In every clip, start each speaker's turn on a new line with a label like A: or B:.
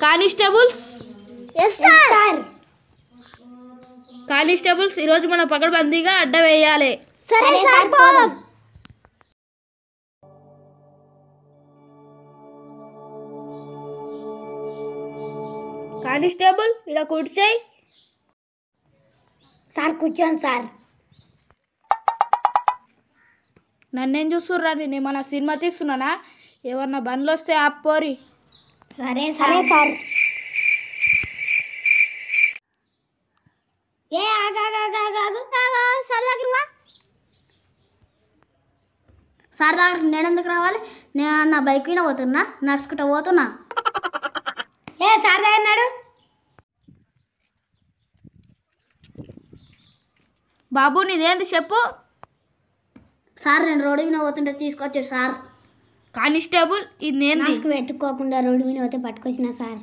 A: Constables
B: yes sir
A: constables ఈరోజు మన పకడ్బందీగా అడ్డ వేయాలి.
B: సరే సార్ పోదాం.
A: కానిస్టేబుల్ ఇక్కడ కూర్చోయి.
B: సార్ కూర్చోండి సార్.
A: నన్నేం చూస్తుర్రా? నేను ఏమన్నా సినిమా తీస్తున్నానా? ఏమన్నా బండ్లు వస్తే ఆపోరి.
B: సరే సరే సార్. ఏ సార్ దగ్గర సార్ దగ్గర నేను ఎందుకు రావాలి? నేను నా బైక్ మీద పోతున్నా, నడుచుకుంటూ పోతున్నా. ఏ సార్ దగ్గర నాడు.
A: బాబు నీదేంది చెప్పు.
B: సార్ నేను రోడ్డు మీద పోతుంటే తీసుకొచ్చాడు సార్.
A: కానిస్టేబుల్ ఇది నేను
B: మాస్క్ పెట్టుకోకుండా రోడ్డు మీద పోతే పట్టుకొచ్చిన సార్.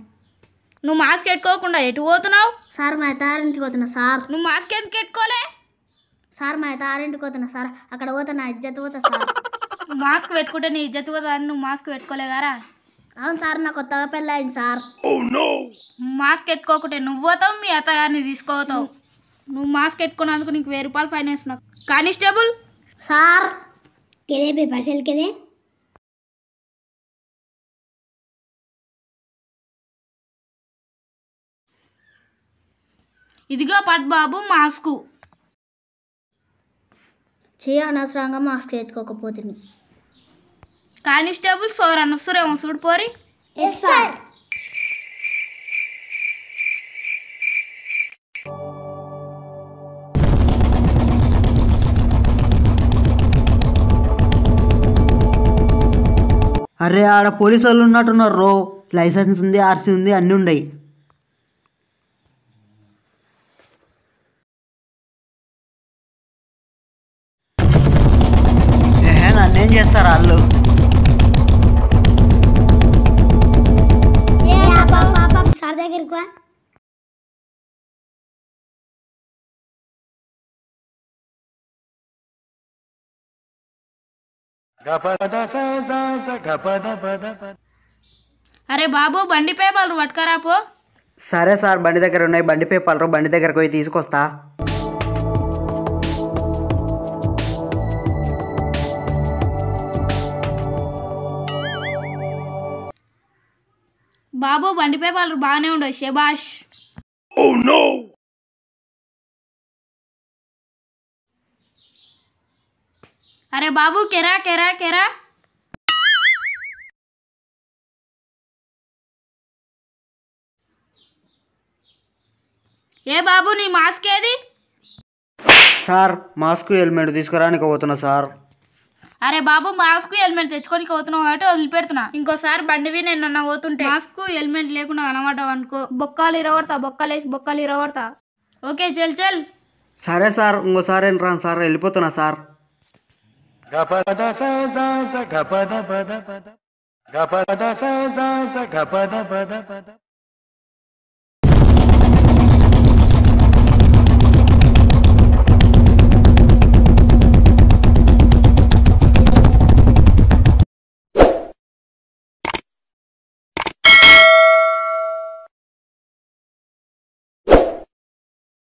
A: నువ్వు మాస్క్ పెట్టుకోకుండా ఎటు పోతున్నావు?
B: సార్ మా తారింటికి పోతున్నా సార్.
A: నువ్వు మాస్క్ ఎందుకు పెట్టుకోలే?
B: సార్ మా తారింటికి పోతున్నా సార్. అక్కడ పోతే నా ఇజ్జత్ పోతా సార్.
A: మాస్క్ పెట్టుకుంటే నీ ఇజ్జత్ పోతా అని నువ్వు మాస్క్ పెట్టుకోలే కదా?
B: అవును సార్, నా కొత్తగా పెళ్ళి అయింది సార్.
A: మాస్క్ పెట్టుకోకుంటే నువ్వు పోతావు, మీ అత్తగారిని తీసుకోతావు. నువ్వు మాస్క్ పెట్టుకున్నందుకు నీకు 1000 రూపాయలు ఫైన్ వేస్తున్నా. కానిస్టేబుల్
B: సార్ కిదే బే పైసలు కిదే.
A: ఇదిగో పట్ బాబు మాస్కు.
B: అనవసరంగా మాస్క్ వేసుకోకపోతుంది.
A: కానిస్టేబుల్ సోరన్న సురేమో చూడు పోరి.
B: Yes sir.
C: అరే ఆడ పోలీసు వాళ్ళు ఉన్నట్టున్నారు రో. లైసెన్స్ ఉంది, ఆర్సీ ఉంది, అన్నీ ఉన్నాయి. నన్నేం చేస్తారు వాళ్ళు?
B: సార్ దగ్గరికి వా.
A: అరే బాబు బండి పేపర్లు పట్టుకరా పో.
C: సరే సార్, బండి దగ్గర ఉన్నాయి బండి పేపర్లు. బండి దగ్గరకు పోయి తీసుకొస్తా.
A: బాబు బండి పేపర్లు బాగానే ఉండవు. శబాష్. అరే బాబు కెరా కెరా కెరా. ఏ బాబు నీ మాస్క్ ఏది?
C: సార్ మాస్క్ హెల్మెట్ తీసుకురానికి పోతున్నా సార్.
A: అరే బాబు మాస్క్ హెల్మెట్ తెచ్చుకొని పోతున్నావు కాబట్టి వదిలిపెడుతున్నా. ఇంకోసారి బండివి నేను పోతుంటే మాస్క్ హెల్మెట్ లేకుండా కనబడ్డావు అనుకో, బొక్కలు ఇరగొడతా. బొక్కలేసి బొక్కలు ఇరగొడతా. ఓకే చల్ చల్.
C: సరే సార్, ఇంకోసారి ఏం రాను సార్, వెళ్ళిపోతున్నా సార్.